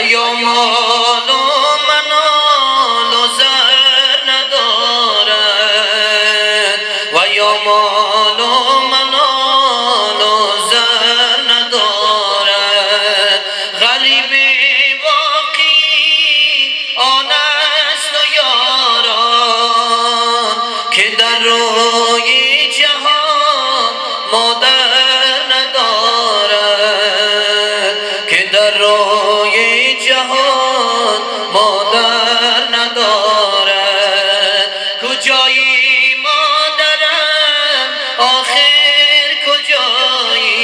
یا مال و منال و زر ندارد و یا مال و منال و زر ندارد غریب باقی آن است و یاران که در روی جهان مادر ندارد که در روی جهان مادر ندارد کجایی مادرم آخر کجایی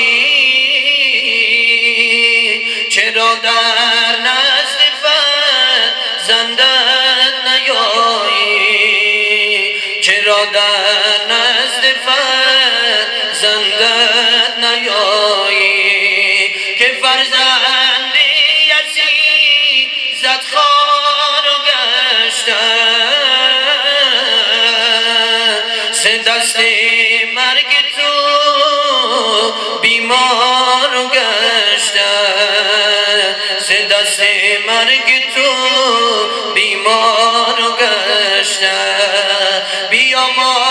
چرا در نزد فرزندت نیایی چرا در نزد فرزندت نیایی که فرزند یزید خوار و گشتن سه دست مرگ تو بیمار و گشتن سه دست مرگ تو بیمار و گشتن بیا ما